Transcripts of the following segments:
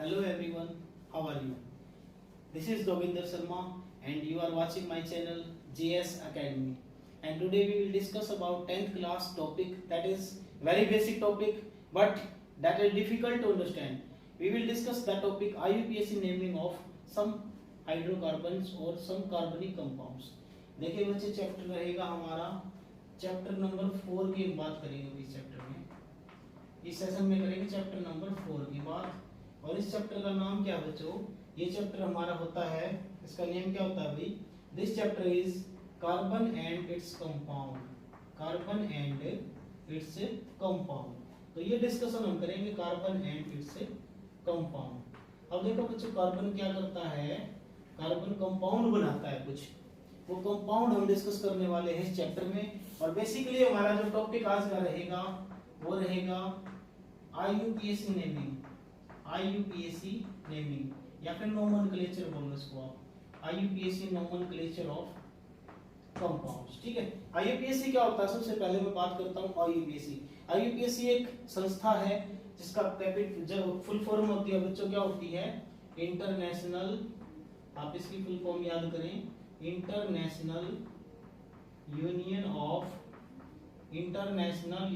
Hello everyone, how are you? This is Govinder Sharma and you are watching my channel JS Academy. And today we will discuss about 10th class topic that is very basic topic but that is difficult to understand. We will discuss the topic IUPAC naming of some hydrocarbons or some carbonic compounds. देखिए बच्चे chapter रहेगा हमारा chapter number 4 की बात करेंगे इस chapter में. इस सेशन में करेंगे चैप्टर नंबर 4 की बात. और इस चैप्टर का नाम क्या बच्चों? ये चैप्टर हमारा होता है, इसका नेम क्या होता है भाई? This chapter is carbon and its compound. Carbon and its compound. तो ये डिस्कशन हम करेंगे कार्बन एंड इट्स कंपाउंड. अब देखो बच्चों, कार्बन क्या करता है? कार्बन कंपाउंड बनाता है कुछ. वो कंपाउंड हम डिस्कस करने वाले हैं इस चैप्टर में. और बेसिकली हमारा जो टॉपिक आज का रहेगा वो रहेगा IUPAC नेमिंग. IUPAC नेमिंग या फिर नोमेनक्लेचर बोलो इसको आप. IUPAC nomenclature of compounds. ठीक है. IUPAC क्या होता है? सबसे पहले मैं बात करता हूँ IUPAC. IUPAC एक संस्था है जिसका जब फुल फॉर्म होती है बच्चों क्या होती है? इंटरनेशनल. आप इसकी फुल फॉर्म याद करें. International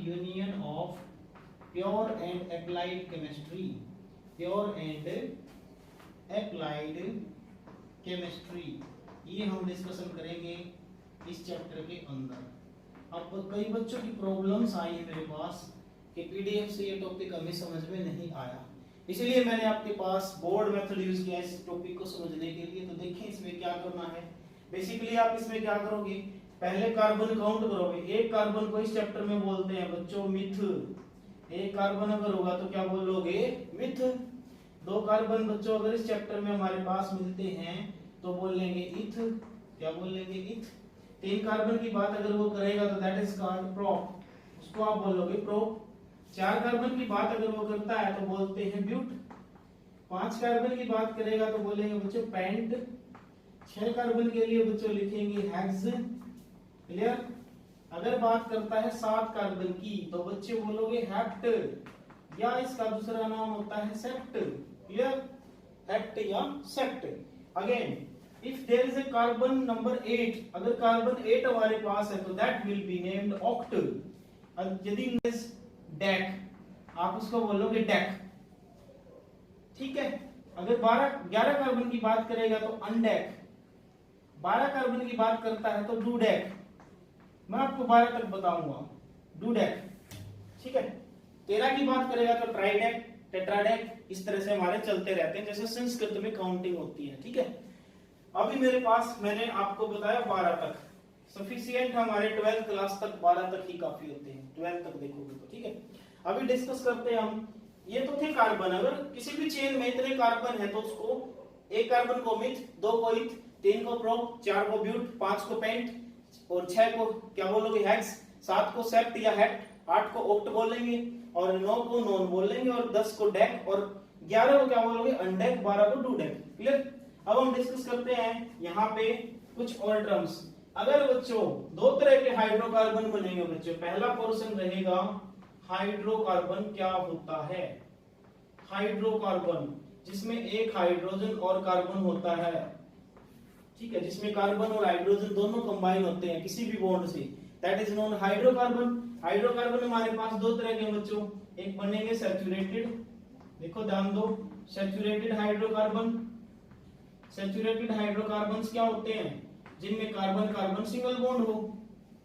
union of pure and applied chemistry. Pure and applied chemistry. ये हम डिस्कशन करेंगे इस चैप्टर के अंदर. अब कई बच्चों की प्रॉब्लम्स आई है मेरे पास कि पीडीएफ से ये टॉपिक हमें समझ में नहीं आया, इसलिए मैंने आपके पास बोर्ड मेथड यूज किया इस टॉपिक को समझने के लिए. तो देखें इसमें क्या करना है. बेसिकली आप इसमें क्या करोगे? पहले कार्बन काउंट करोगे. एक कार्बन को इस चैप्टर में बोलते हैं बच्चों मिथ. एक कार्बन अगर होगा तो क्या बोलोगे? मिथ. दो कार्बन बच्चों अगर इस चैप्टर में हमारे पास मिलते हैं तो बोलेंगे इथ. क्या बोलेंगे? इथ. तीन कार्बन की बात अगर वो करेगा तो दैट इज कॉल्ड प्रोप. उसको आप बोलोगे प्रोप. चार कार्बन की बात अगर वो करता है तो बोलते हैं ब्यूट. पांच कार्बन की बात करेगा तो बोलेंगे बच्चों पेंट. छह कार्बन के लिए बच्चों लिखेंगे हेक्स. क्लियर. अगर बात करता है सात कार्बन की तो बच्चे बोलोगे हेप्ट या इसका दूसरा नाम होता है सेप्ट. क्लियर. हेप्ट या sept. Again if there is a carbon number 8, अगर कार्बन 8 हमारे पास है तो that will be named oct. यदि डेक, आप उसको बोलोगे डेक. ठीक है. अगर 11 कार्बन की बात करेगा तो अनडेक. 12 कार्बन की बात करता है तो डूडेक. मैं आपको 12 तक बताऊंगा. डूडेक. ठीक है. 13 की बात करेगा तो ट्राइडेक, टेट्राडेक. इस तरह से हमारे चलते रहते हैं जैसे संस्कृत में काउंटिंग होती है. ठीक है. अभी मेरे पास मैंने आपको बताया 12 तक सफिशिएंट. हमारे 12th क्लास तक 12 तक ही काफी होते हैं. 12 तक देखोगे तो. ठीक है. अभी डिस्कस करते हैं हम. ये तो थे कार्बन. अगर किसी भी चेन में इतने कार्बन है तो उसको एक कार्बन को मिथ, दो को इथ, तीन को प्रोप, चार को ब्यूट, पांच को पेंट और छह को क्या बोलोगे? हेक्स. सात को सेप्ट या हेप्ट, आठ को ऑक्ट बोलेंगे और 9 को नॉन बोलेंगे और 10 को डेक और 11 को क्या बोलोगे? अनडेक. 12 को डूडेक. क्लियर. अब हम डिस्कस करते हैं यहाँ पे कुछ और टर्म्स. अगर बच्चों दो तरह के हाइड्रोकार्बन बनेंगे बच्चों. पहला पोर्शन रहेगा हाइड्रोकार्बन. क्या होता है? हाइड्रोकार्बन जिसमें एक हाइड्रोजन और कार्बन होता है. ठीक है. जिसमें कार्बन और हाइड्रोजन दोनों कंबाइन होते हैं किसी भी बॉन्ड से. That is known hydrocarbon. Hydrocarbon हमारे पास दो तरह के बच्चों. एक बनेंगे सैचुरेटेड. देखो ध्यान दो. Saturated hydrocarbon. सैचुरेटेड हाइड्रोकार्बन्स क्या होते हैं? जिनमें कार्बन कार्बन सिंगल बॉन्ड हो.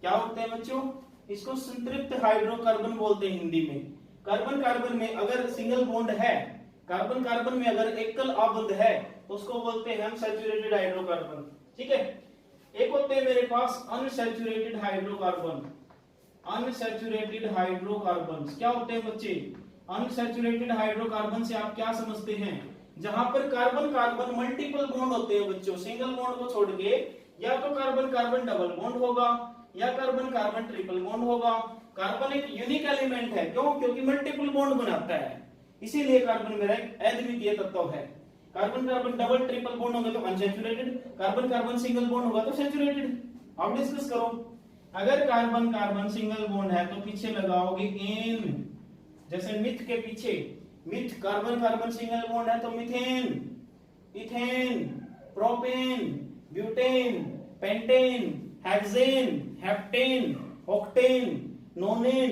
क्या होते हैं बच्चों? इसको संतृप्त हाइड्रोकार्बन बोलते हैं हिंदी में. कार्बन कार्बन में अगर सिंगल बॉन्ड है, कार्बन कार्बन में अगर एकल आबंध है तो उसको बोलते हैं हम सैचुरेटेड हाइड्रोकार्बन. ठीक है. एक होते हैं मेरे पास अनसैचुरेटेड हाइड्रोकार्बन. अनसैचुरेटेड हाइड्रोकार्बन्स क्या होते हैं बच्चे? अनसैचुरेटेड हाइड्रोकार्बन से आप क्या समझते हैं? जहां पर कार्बन कार्बन मल्टीपल बॉन्ड होते हैं बच्चों. सिंगल बॉन्ड को छोड़ के या तो कार्बन कार्बन डबल बॉन्ड होगा या कार्बन कार्बन ट्रिपल बॉन्ड होगा. कार्बन एक यूनिक एलिमेंट है. क्यों? क्योंकि मल्टीपल बॉन्ड बनाता है. इसीलिए कार्बन मेरा एक अद्वितीय तत्व है. Carbon carbon double triple bond होगा तो unsaturated. Carbon carbon single bond होगा तो सैचुरेटेड. अब डिस्कस करो. अगर कार्बन कार्बन सिंगल बॉन्ड है तो पीछे लगाओगे एन. जैसे मिथ के पीछे meth carbon carbon single bond है तो methane, ethane, propane, butane, pentane, hexane, heptane, octane, nonane,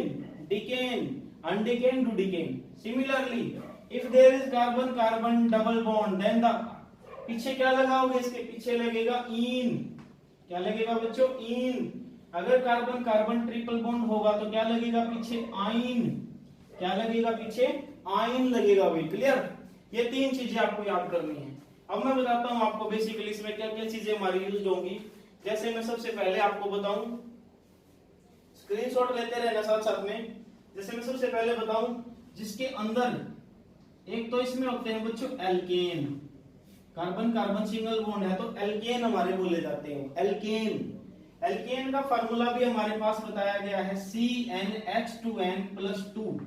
decane, undecane, dodecane. Similarly, if there is carbon carbon double bond, then the पीछे क्या लगाओगे, इसके पीछे लगेगा इन. क्या लगेगा बच्चों? इन. अगर कार्बन कार्बन ट्रिपल बॉन्ड होगा तो क्या लगेगा पीछे? आइन. क्या लगेगा पीछे? आइन लगेगा. भाई क्लियर? ये तीन चीजें आपको याद करनी है. अब मैं बताता हूं आपको बेसिकली इसमें क्या क्या चीजें हमारी यूज होंगी. जैसे मैं सबसे पहले आपको बताऊं, स्क्रीनशॉट लेते रहना साथ साथ में. जैसे मैं सबसे पहले बताऊं, जिसके अंदर एक तो इसमें होते हैं बच्चों alkane. Carbon carbon single bond है तो एल्केन हमारे बोले जाते हैं. एल्केन. एल्केन का फार्मूला भी हमारे पास बताया गया है CnH2n+2.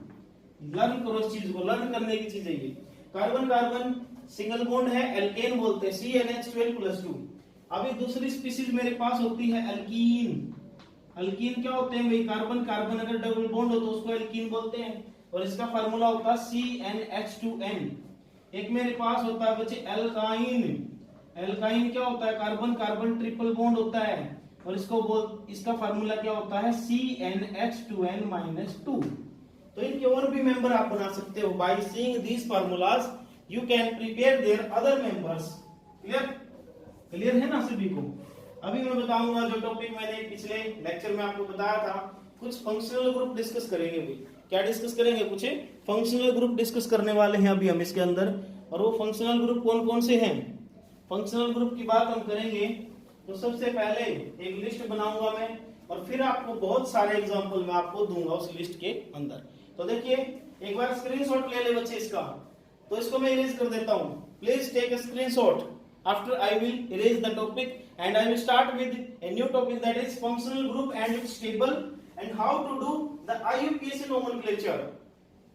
लर्न करो इस चीज को, लर्न करने की चीज है ये. कार्बन कार्बन सिंगल बॉन्ड है, एल्केन बोलते हैं, CnH2n+2. अभी दूसरी स्पीशीज मेरे पास होती है एल्कीन. अल्कीन क्या होते हैं भाई? कार्बन कार्बन अगर डबल बॉन्ड हो तो उसको एल्कीन बोलते हैं और इसका फार्मूला होता है CnH2n. एक मेरे पास होता है बच्चे एल्काइन. एल्काइन क्या होता है? कार्बन कार्बन ट्रिपल बॉन्ड होता है और इसका फार्मूला क्या होता है? CnH2n-2. तो इनके और भी मेंबर आप बना सकते हो. By seeing these formulas you can prepare their other members. Clear? Clear है ना सभी को? अभी मैं बताऊंगा जो टॉपिक मैंने पिछले लेक्चर में आपको बताया था, कुछ फंक्शनल ग्रुप डिस्कस करेंगे. भाई क्या डिस्कस करेंगे? कुछ फंक्शनल ग्रुप डिस्कस करने वाले हैं अभी हम इसके अंदर. और वो फंक्शनल ग्रुप कौन कौन से हैं? फंक्शनल ग्रुप की बात हम करेंगे तो सबसे पहले एक लिस्ट बनाऊंगा मैं और फिर आपको बहुत सारे एग्जांपल मैं आपको दूंगा उस लिस्ट के अंदर. तो देखिए एक बार स्क्रीनशॉट ले ले बच्चे इसका. तो इसको मैं इरेज कर देता हूं. Please take a screenshot. After I will erase the topic and I will start with a new topic, that is functional group and its table and how to do the IUPAC nomenclature.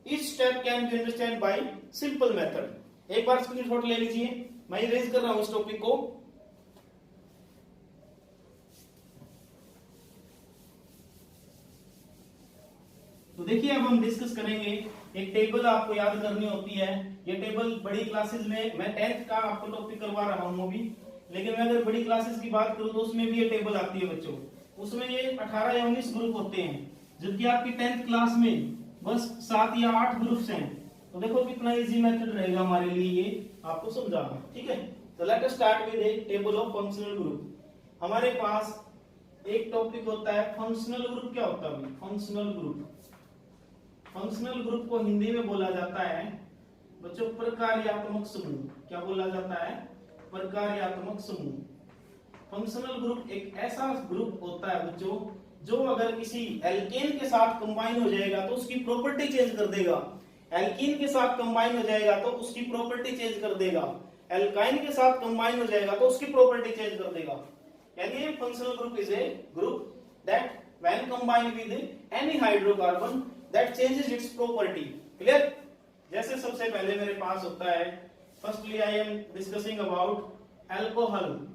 Each step can be understood by simple method. एक बार screenshot ले लीजिए. मैं erase कर रहा हूं इस topic को. तो देखिए अब हम डिस्कस करेंगे. एक टेबल आपको याद करनी होती है. ये टेबल बड़ी क्लासेस में, मैं 10th का आपको टॉपिक करवा रहा हूं अभी, लेकिन मैं अगर बड़ी क्लासेस की बात करूं तो उसमें भी ये टेबल आती है बच्चों. उसमें ये 18 या 19 ग्रुप होते हैं, जबकि आपकी 10th क्लास में बस 7 या 8 ग्रुप्स हैं. तो देखो कितना इजी मेथड रहेगा हमारे लिए ये आपको समझाना. ठीक है? तो let us start with A table of functional group. हमारे पास एक टॉपिक होता है फंक्शनल ग्रुप. क्या होता है फंक्शनल ग्रुप? फंक्शनल ग्रुप को हिंदी में बोला जाता है बच्चों प्रकार्यात्मक समूह. क्या बोला जाता है? प्रकार्यात्मक समूह. फंक्शनल ग्रुप एक ऐसा ग्रुप होता है बच्चों जो अगर किसी एल्केन के साथ कंबाइन हो जाएगा तो उसकी प्रॉपर्टी चेंज कर देगा. एल्कीन के साथ कंबाइन हो जाएगा तो उसकी प्रॉपर्टी चेंज कर देगा. एल्काइन के साथ कंबाइन हो जाएगा तो उसकी प्रॉपर्टी चेंज कर देगा. यानी ये functional group is a group that when combined with any hydrocarbon that changes its property. Clear? जैसे सबसे पहले मेरे पास होता है, firstly I am discussing about alcohol.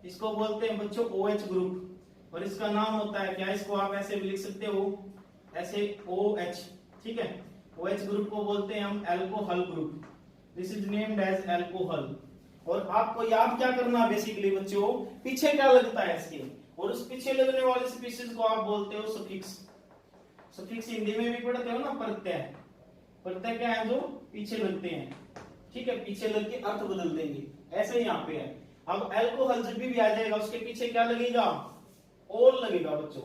इसको बोलते हैं बच्चों OH ग्रुप और इसका नाम होता है क्या? इसको आप ऐसे भी लिख सकते हो, ऐसे OH. ठीक है? OH ग्रुप को बोलते हैं हम alcohol group. This is named as alcohol. और आपको याद क्या करना बेसिकली बच्चों, पीछे क्या लगता है इसके, और उस पीछे लगने वाले स्पीशीज को आप बोलते हो सफिक्स. सफिक्स हिंदी में भी पढ़ते हो ना, प्रत्यय. प्रत्यय क्या है? जो पीछे लगते हैं. ठीक है? पीछे लग के अर्थ बदल देंगे. ऐसे ही यहाँ पे है. अब अल्कोहल जब भी आ जाएगा उसके पीछे क्या लगेगा? ओल लगेगा बच्चों.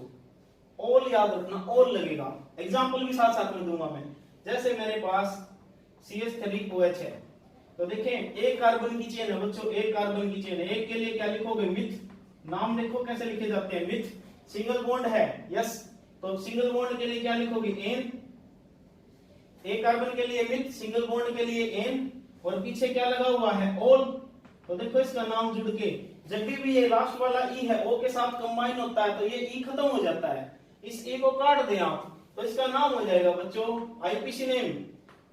ओल याद रखना, ओल लगेगा. एग्जाम्पल भी साथ साथ में दूंगा मैं. जैसे मेरे पास CH3OH है तो देखें एक कार्बन की चेन है बच्चों, एक कार्बन की चेन है. एक के लिए क्या लिखोगे? मिथ. नाम देखो कैसे लिखे जाते हैं, मिथ. सिंगल बॉन्ड है, यस. तो सिंगल बॉन्ड के लिए क्या लिखोगे? एन. एक कार्बन के लिए मिथ, सिंगल बॉन्ड के लिए एन, और पीछे क्या लगा हुआ है? ओल. तो देखो इसका नाम जुड़ के, जब भी ये लास्ट वाला ई है ओ के साथ कंबाइन होता है तो ये ई खत्म हो जाता है. इस ई को काट दें आप तो इसका नाम हो जाएगा बच्चों IPC name.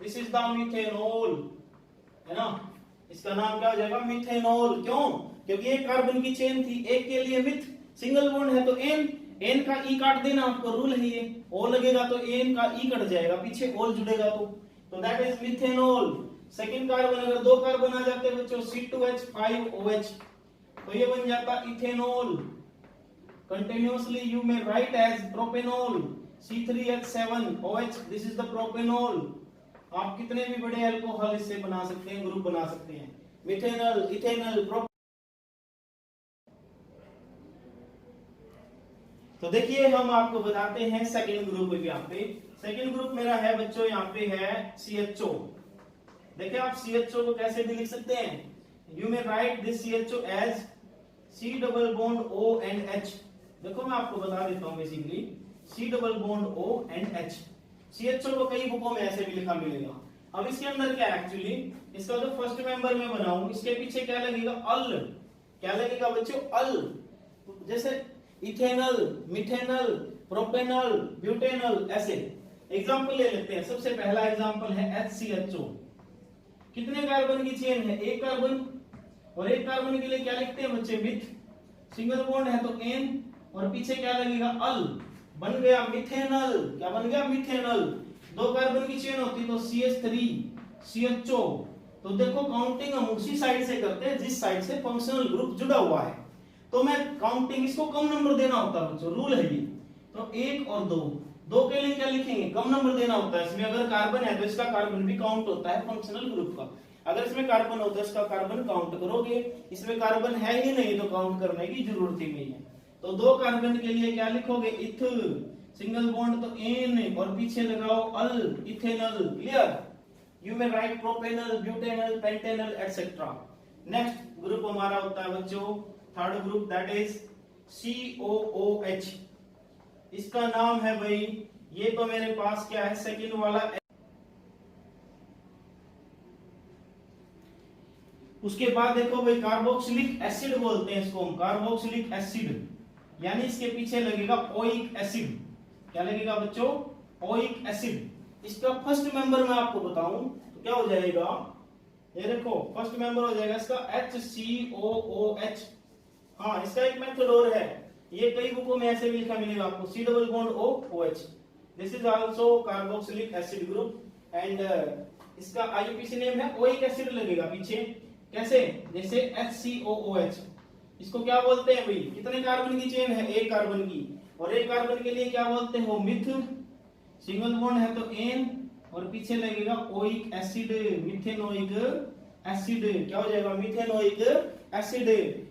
This is the methanol. है ना? इसका नाम क्या हो जाएगा? मीथेनॉल. क्यों? क्योंकि एक कार्बन की चेन थी, एक के लिए मिथ, सिंगल बॉन्ड है तो एन. एन का ई काट देना आपको रूल है ये. ओ लगेगा तो एन का ई कट जाएगा, पीछे ओल जुड़ेगा तो तो that is methanol. Second carbon, अगर दो कार्बन आ जाते हैं बच्चों C2H5OH, तो ये बन जाता ethanol. Continuously you may write as propanol C3H7OH, this is the propanol. आप कितने भी बड़े अल्कोहल इससे बना सकते हैं, ग्रुप बना सकते हैं, मिथेनॉल, इथेनॉल, प्रोप। तो देखिए हम आपको बताते हैं सेकंड ग्रुप भी। यहाँ पे सेकंड ग्रुप मेरा है बच्चों, यहाँ पे है CHO। देखिए आप CHO को कैसे भी लिख सकते हैं, you may write this CHO as C double bond O and H। देखो मैं आपको बता देता हूँ basically C double bond O and H। CHO को कई बुकों में ऐसे भी लिखा मिलेगा। अब इसके अंदर क्या है एक्चुअली, इसका जो फर्स्ट मेंबर मैं बनाऊं इसके पीछे क्या लगेगा, अल। क्या लगेगा बच्चों, अल। जैसे इथेनॉल, मिथेनॉल, प्रोपेनॉल, ब्यूटेनॉल, ऐसे एग्जांपल ले लेते हैं। सबसे पहला एग्जांपल है HCHO। कितने कार्बन की चेन है, एक कार्बन, और एक कार्बन के लिए क्या लिखते हैं बच्चे, मिथ। सिंगल बॉन्ड है तो N, और पीछे क्या लगेगा, अल। बन गया मिथेनॉल। क्या बन गया, मिथेनॉल। दो कार्बन की चेन होती तो CH3 CHO। तो देखो काउंटिंग हम उसी साइड से करते हैं जिस साइड से फंक्शनल ग्रुप जुड़ा हुआ है। तो मैं काउंटिंग इसको कम नंबर देना होता है बच्चों, रूल है ये। तो एक और दो, दो के लिए क्या लिखेंगे, कम नंबर देना होता है। इसमें अगर कार्बन है तो इसका कार्बन भी काउंट होता है फंक्शनल ग्रुप का। अगर इसमें कार्बन होता है इसका कार्बन काउंट करोगे, इसमें कार्बन है ही नहीं तो काउंट करने की जरूरत ही नहीं है। तो दो कार्बन के लिए क्या लिखोगे, इथ, सिंगल बॉन्ड तो N, और पीछे लगाओ al, ethanol. Clear, you may write propanol, butanol, pentanol etcetera. Next group हमारा होता है बच्चों third group, that is COOH। इसका नाम है भाई, ये तो मेरे पास क्या है, सेकंड वाला। उसके बाद देखो भाई कार्बोक्सिलिक एसिड बोलते हैं इसको हम, कार्बोक्सिलिक एसिड, यानी इसके पीछे लगेगा ओइक एसिड। क्या लगेगा बच्चों, ओइक एसिड। इसका फर्स्ट मेंबर मैं आपको बताऊं तो क्या हो जाएगा, ये देखो फर्स्ट मेंबर हो जाएगा इसका HCOOH। हाँ, इसका एक मेथड और है, ये कई बुकों में ऐसे भी लिखा मिलेगा आपको, C double bond OOH। This is also carboxylic acid group, and इसका IUPAC नेम है, ओइक एसिड लगेगा पीछे। कैसे, जैसे HCOOH। इसको क्या बोलते हैं भाई, कितने कार्बन की चेन है, एक कार्बन की, और एक कार्बन के लिए क्या बोलते हो, मिथ। सिंगल बॉन्ड है तो N, और पीछे लगेगा ओइक एसिड, मिथेनोइक एसिड। क्या हो जाएगा, मिथेनोइक एसिड।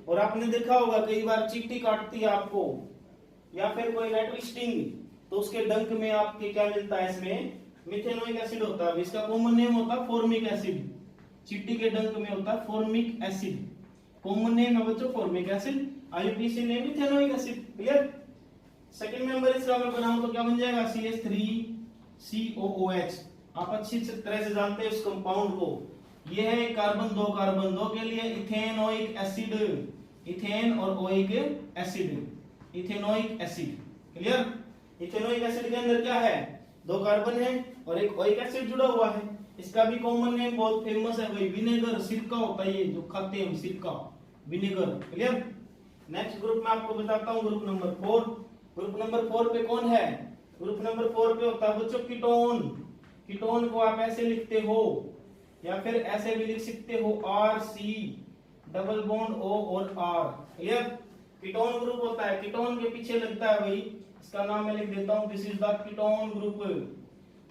और आपने देखा होगा कई बार चींटी काटती है आपको, या फिर कोई रेटल स्टिंग, तो उसके डंक में आपके क्या मिलता है, इसमें मिथेनोइक एसिड होता है। इसका कॉमन नेम होता है फॉर्मिक एसिड। चींटी के डंक में होता है फॉर्मिक एसिड, कॉमन नेम है बच्चों formic acid, IUPAC name methanoic acid. Clear. Second member इसका मैं बनाऊं तो क्या बन जाएगा, CH3COOH। आप अच्छी तरह से जानते हैं इस कंपाउंड को। ये है कार्बन, दो कार्बन, दो के लिए इथेनोइक एसिड, इथेन और oic acid, ethanoic acid. Clear. Ethanoic acid के अंदर क्या है, दो कार्बन है और एक ओइक एसिड जुड़ा हुआ है। इसका भी कॉमन नेम बहुत फेमस है भाई, विनेगर, सिरका होता है ये जो खाते हैं, सिरका, विनेगर। क्लियर। नेक्स्ट ग्रुप में आपको बताता हूं, ग्रुप नंबर 4। ग्रुप नंबर 4 पे कौन है, ग्रुप नंबर 4 पे होता है बच्चों कीटोन। कीटोन को आप ऐसे लिखते हो, या फिर ऐसे भी लिख सकते हो, RC डबल बॉन्ड O और R। क्लियर। कीटोन ग्रुप होता है, कीटोन के पीछे लगता है भाई, इसका नाम मैं लिख देता हूं, this is the ketone group.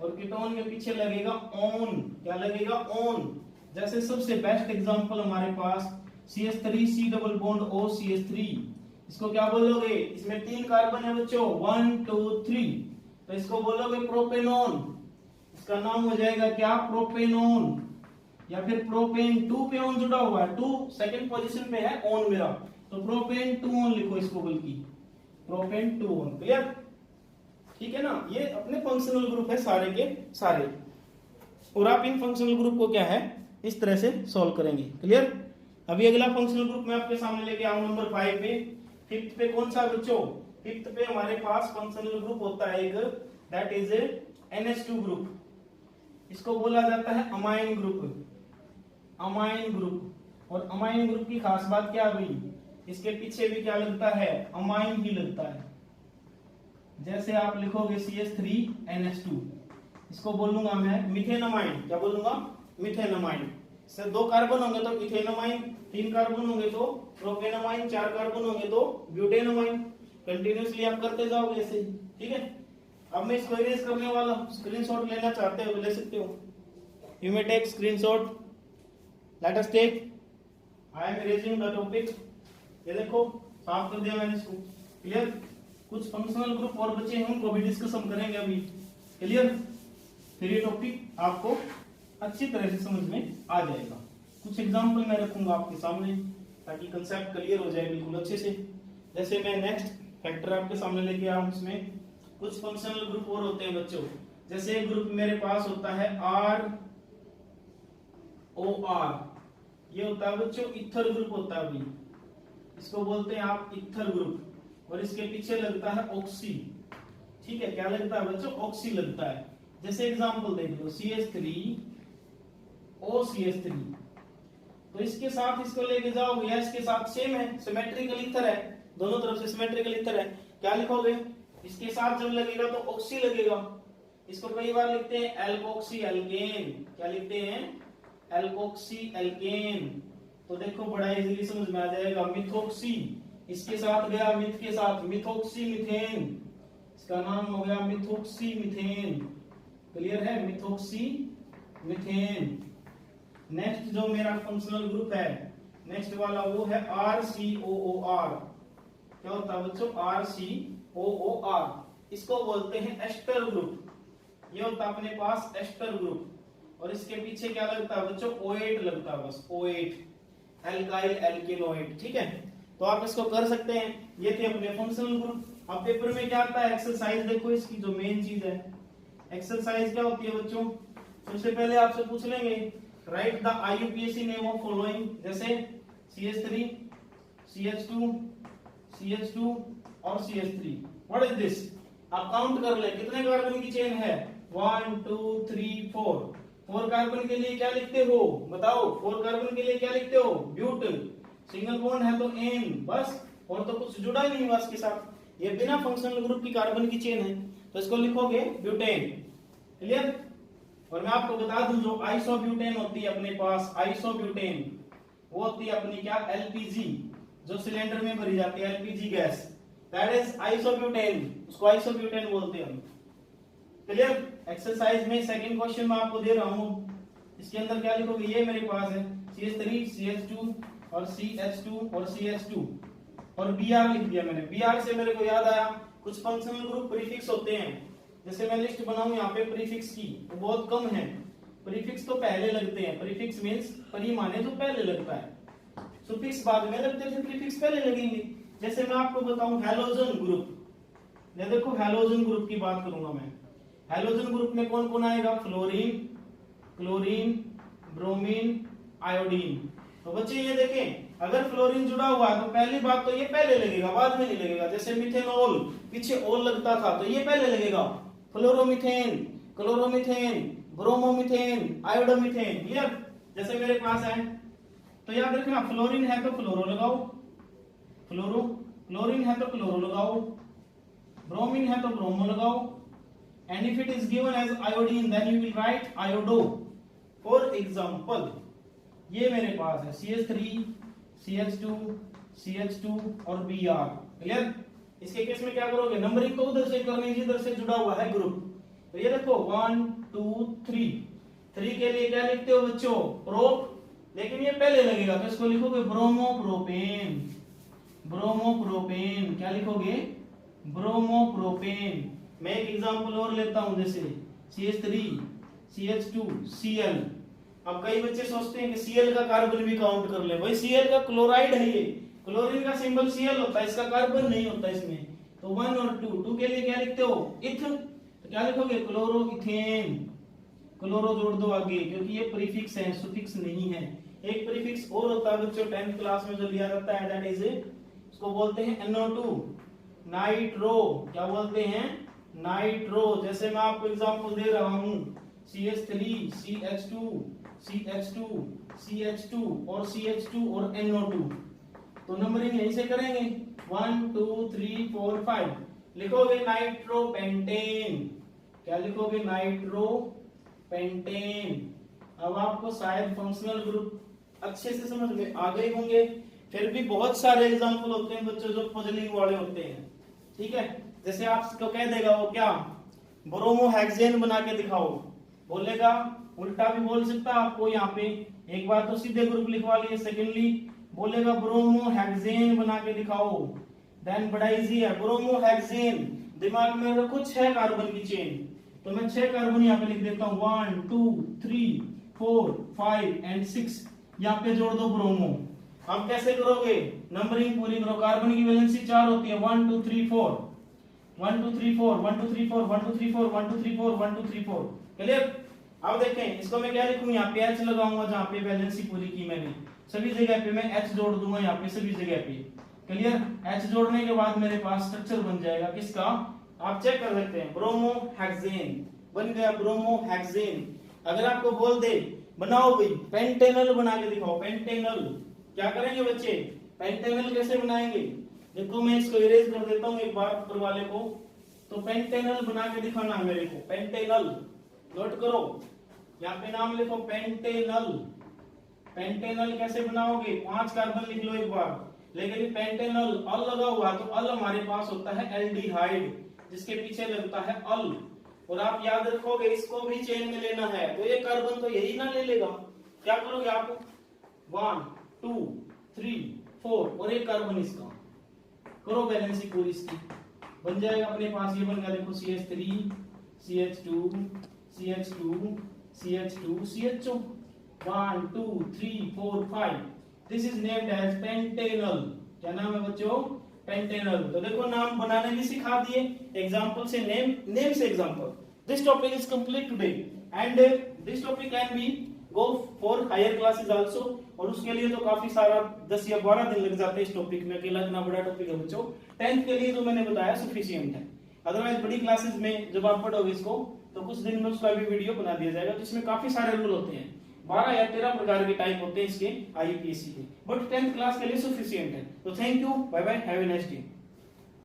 और कीटोन के पीछे लगेगा ऑन। क्या लगेगा, ऑन। जैसे सबसे बेस्ट एग्जांपल हमारे पास CH3 double bond O CH3। इसको क्या बोलोगे, इसमें 3 कार्बन है बच्चों, 1 2 3, तो इसको बोलोगे प्रोपेनॉन। इसका नाम हो जाएगा क्या, प्रोपेनॉन। या फिर प्रोपेन, 2 पे ऑन जुड़ा हुआ है, 2 सेकंड पोजीशन पे है ऑन मेरा, तो प्रोपेन 2 ऑन लिखो इसको, बल्कि प्रोपेन 2 ऑन। क्लियर। ठीक है ना, ये अपने फंक्शनल ग्रुप है सारे के सारे, और आप इन फंक्शनल ग्रुप को क्या है इस तरह से सॉल्व करेंगे। क्लियर। अभी अगला फंक्शनल ग्रुप मैं आपके सामने लेके आऊं नंबर 5 पे। फिफ्थ पे कौन सा बच्चों, फिफ्थ पे हमारे पास फंक्शनल ग्रुप होता है एक, दैट इज NH2 ग्रुप। इसको बोला जाता है अमाइन ग्रुप, अमाइन ग्रुप। और अमाइन ग्रुप की खास बात क्या हुई, इसके पीछे भी क्या लगता है, अमाइन ही लगता है। जैसे आप लिखोगे CH3NH2, इसको बोलूंगा मैं मिथेनमाइड। क्या बोलूंगा? मिथेनमाइड। से 2 कार्बन होंगे तो इथेनमाइन, 3 कार्बन होंगे तो प्रोपेनमाइन, 4 कार्बन होंगे तो ब्यूटेनमाइन। कंटिन्यूअसली आप करते जाओगे ऐसे ही, ठीक है। अब मैं इसको इरेज करने वाला हूं। स्क्रीनशॉट लेना चाहते हो ले सकते हो। You may take screenshot. Let us take. I am erasing the topic. ये देखो साफ कर दिया मैंने इसको। क्लियर? कुछ फंक्शनल ग्रुप और बचे हैं, उनको भी डिस्कस हम करेंगे अभी। क्लियर? फिर ये टॉपिक आपको अच्छी तरह से समझ में आ जाएगा। कुछ एग्जांपल मैं रखूंगा आपके सामने ताकि कंसेप्ट क्लियर हो जाए बिल्कुल अच्छे से। जैसे मैं नेक्स्ट फैक्टर आपके सामने लेके आऊं, इसमें कुछ फंक्शनल ग्रुप और होते हैं बच्चों। जैसे एक ग्रुप मेरे पास होता है ROR, ये होता है बच्चों इथर ग्रुप होता है अभी, इसको बोलते हैं आप इथर ग्रुप। और इसके पीछे लगता है ऑक्सी। ठीक है, क्या लगता है बच्चों? ऑक्सी लगता है। जैसे एग्जांपल देख लो CH3OCH3, तो इसके साथ इसको लेके जाओगे या इसके साथ सेम है, सिमेट्रिकल इथर है, दोनों तरफ से सिमेट्रिकल इथर है। क्या लिखोगे? इसके साथ जब लगेगा तो ऑक्सी लगेगा। इसको कई बार लिखते हैं एल्कोक्सी एल्केन। क्या लिखते हैं? Alkoxy alkane. तो देखो बड़ा इजीली समझ में आ जाएगा। मिथोक्सी, इसके साथ गया मिथ के साथ मिथोक्सी मिथेन, इसका नाम हो गया मिथोक्सी मिथेन। क्लियर है? Methoxy methane. नेक्स्ट जो मेरा फंक्शनल ग्रुप है नेक्स्ट वाला वो है RCOOR। क्या होता है बच्चों? RCOOR। इसको बोलते हैं एस्टर ग्रुप। ये होता है अपने पास एस्टर ग्रुप। और इसके पीछे क्या लगता है बच्चों? OH लगता है, बस OH, एल्काइल एल्केनोइड। ठीक है, तो आप इसको कर सकते हैं। ये थे अपने फंक्शनल ग्रुप। अब पेपर में क्या आता है? एक्सरसाइज देखो, इसकी जो मेन चीज है एक्सरसाइज क्या होती है बच्चों? सबसे पहले आपसे पूछ लेंगे right the IUPAC name of following. जैसे CH3, CH2, CH2 और CH3। What is this? आप काउंट कर ले कितने कार्बन की चेन है। 1 2 3 4। 4 कार्बन के लिए क्या लिखते हो? बताओ, 4 कार्बन के लिए क्या लिखते हो? ब्यूट। सिंगल बॉन्ड है तो एन, बस। और तो कुछ जुड़ा ही नहीं हुआ इसके साथ। ये बिना फंक्शनल ग्रुप की कार्बन की चेन है, तो इसको लिखोगे ब्यूटेन। क्लियर? और मैं आपको बता दूं जो आइसोब्यूटेन होती है अपने पास, आइसोब्यूटेन वो होती है अपनी क्या? LPG, जो सिलेंडर में भरी जाती है LPG gas, that is isobutane. उसको आइसोब्यूटेन बोलते हैं हम। क्लियर? एक्सरसाइज में सेकंड क्वेश्चन मैं आपको दे रहा हूं, इसके अंदर क्या लिखोगे? ये मेरे पास है CH3, CH2 और CH2 और CH2 और Br लिख दिया मैंने। Br से मेरे को याद आया कुछ फंक्शनल ग्रुप प्रीफिक्स होते हैं। जैसे मैं लिस्ट बनाऊं यहाँ पे प्रीफिक्स की, तो बहुत कम है। प्रीफिक्स तो पहले लगते हैं। प्रीफिक्स मींस परी माने तो पहले लगता है, सुफिक्स बाद में लगते थे, प्रीफिक्स पहले लगेंगे। जैसे मैं आपको बताऊं हैलोजन ग्रुप। ये देखो हैलोजन ग्रुप की बात करूंगा मैं। हैलोजन ग्रुप में कौन कौन आएगा? Fluorine, chlorine, bromine, iodine. तो बच्चे ये देखें, अगर फ्लोरीन जुड़ा हुआ है तो पहली बात तो ये पहले लगेगा, बाद में नहीं लगेगा। जैसे मिथेनॉल, पीछे ओल लगता था तो ये पहले लगेगा। Fluoromethane, chloromethane, bromomethane, आयोडोमीथेन। क्लियर? जैसे मेरे पास है तो याद रखना, फ्लोरीन है तो फ्लोरो लगाओ, फ्लोरो। क्लोरीन है तो क्लोरो लगाओ, ब्रोमीन है तो ब्रोमो लगाओ। And if it is given as iodine then you will write iodo. For example ये मेरे पास है CH3, CH2, CH2 और Br। क्लियर? इसके केस में क्या करोगे? नंबरिंग तो उधर से करनी जिधर से जुड़ा हुआ है ग्रुप। तो ये देखो 1 2 3। 3 के लिए क्या लिखते हो बच्चों? प्रोप, लेकिन ये पहले लगेगा तो इसको लिखोगे ब्रोमोप्रोपेन। ब्रोमोप्रोपेन क्या लिखोगे? ब्रोमोप्रोपेन। मैं एक एग्जांपल और लेता हूं, जैसे CH3, CH2, Cl। अब कई बच्चे सोचते हैं कि Cl का कार्बन भी काउंट कर ले। भाई Cl का क्लोराइड है ये, क्लोरीन का सिंबल Cl होता है, इसका कार्बन नहीं होता इसमें। तो 1 और 2 के लिए क्या लिखते हो? इथ। तो क्या लिखोगे? क्लोरोइथेन। क्लोरो जोड़ दो आगे, क्योंकि ये प्रीफिक्स है, सुफिक्स नहीं है। एक प्रीफिक्स और होता है बच्चों 10th क्लास में जो लिया जाता है, दैट इज इसको बोलते हैं NO2, नाइट्रो। क्या बोलते हैं? नाइट्रो। जैसे मैं आपको एग्जांपल दे रहा हूं CH3, CH2, CH2, CH2 और CH2 और NO2। तो नंबरिंग यहीं से करेंगे 1 2 3 4 5। लिखोगे नाइट्रोपेंटेन। क्या लिखोगे? नाइट्रोपेंटेन। अब आपको शायद फंक्शनल ग्रुप अच्छे से समझ में आ गए होंगे। फिर भी बहुत सारे एग्जांपल होते हैं बच्चों जो पजलिंग वाले होते हैं, ठीक है। जैसे आपको कह देगा वो क्या, ब्रोमोहेक्सेन बना के दिखाओ, बोलेगा। उल्टा भी बोल सकता आपको यहाँ पे, एक बार तो सीधे ग्रुप लिखवा लिए, सेकेंडली बोलेगा ब्रोमोहेक्सेन बना के दिखाओ। देन बड़ा इजी है, ब्रोमोहेक्सेन दिमाग में रखो 6 कार्बन की चेन, तो मैं 6 कार्बन यहाँ पे लिख देता हूँ, 1 2 3 4 5 एंड 6, यहाँ पे जोड़ दो ब्रोमो। अब कैसे करोगे? नंबरिंग पूरी करो, कार्बन की वैलेंसी 4 होती है, 1 2 3 4 1 2 3 4 1 2 3 4 1 2 3 4 1 2 3 4 1 2 3 4। क्लियर? अब देखें इसको मैं क्या लिखूं, यहाँ पे एच लगाऊंगा, जहां पे वैलेंसी पूरी की मैंने, सभी जगह पे मैं एच जोड़ दूंगा, यहाँ पे सभी जगह पे। क्लियर? एच जोड़ने के बाद मेरे पास स्ट्रक्चर बन जाएगा किसका, आप चेक कर सकते हैं, ब्रोमोहेक्सेन बन गया, ब्रोमोहेक्सेन। अगर आपको बोल दे बनाओ भाई पेंटेनल बना के दिखाओ, पेंटेनल, क्या करेंगे बच्चे? पेंटेनल कैसे बनाएंगे? देखो मैं इसको इरेज कर देता हूँ एक बार ऊपर वाले को, तो पेंटेनल बना के दिखाना है मेरे को, पेंटेनल। नोट करो, यहाँ पे नाम लिखो पेंटेनल। पेंटेनल कैसे बनाओगे? 5 कार्बन लिख लो एक बार, लेकिन पेंटेनल अल लगा हुआ, तो अल हमारे पास होता है एल्डिहाइड, जिसके पीछे लगता है अल। और आप याद रखोगे इसको भी चेन में लेना है, तो ये कार्बन तो यही ना ले लेगा। क्या करोगे आप? 1 2 3 4 और एक कार्बन इसका, करो बैलेंसिंग पूरी इसकी, बन जाएगा अपने पास। ये बन गया, देखो CH3 CH2 CH2 CH2 CH2 1 2 3 4 5, this is named as pentanal. क्या नाम है बच्चों? पेंटेनल। तो देखो नाम बनाने भी सिखा दिए, एग्जांपल से नेम से example. This topic is complete today and this topic can be go for higher classes also, और उसके लिए तो काफी सारा 10 या 12 दिन लग जाते हैं इस टॉपिक में, अकेला इतना बड़ा टॉपिक है बच्चों। 10th के लिए जो मैंने बताया सफिशिएंट है, अदरवाइज बड़ी क्लासेस में जब आप पढ़ोगे इसको तो कुछ दिन में उसका भी वीडियो बना दिया जाएगा, जिसमें काफी सारे रूल होते हैं, 12 या 13 प्रकार के टाइप होते हैं इसके IUPAC के, बट 10th क्लास के लिए सफिशिएंट है। तो thank you, bye bye, have a nice day.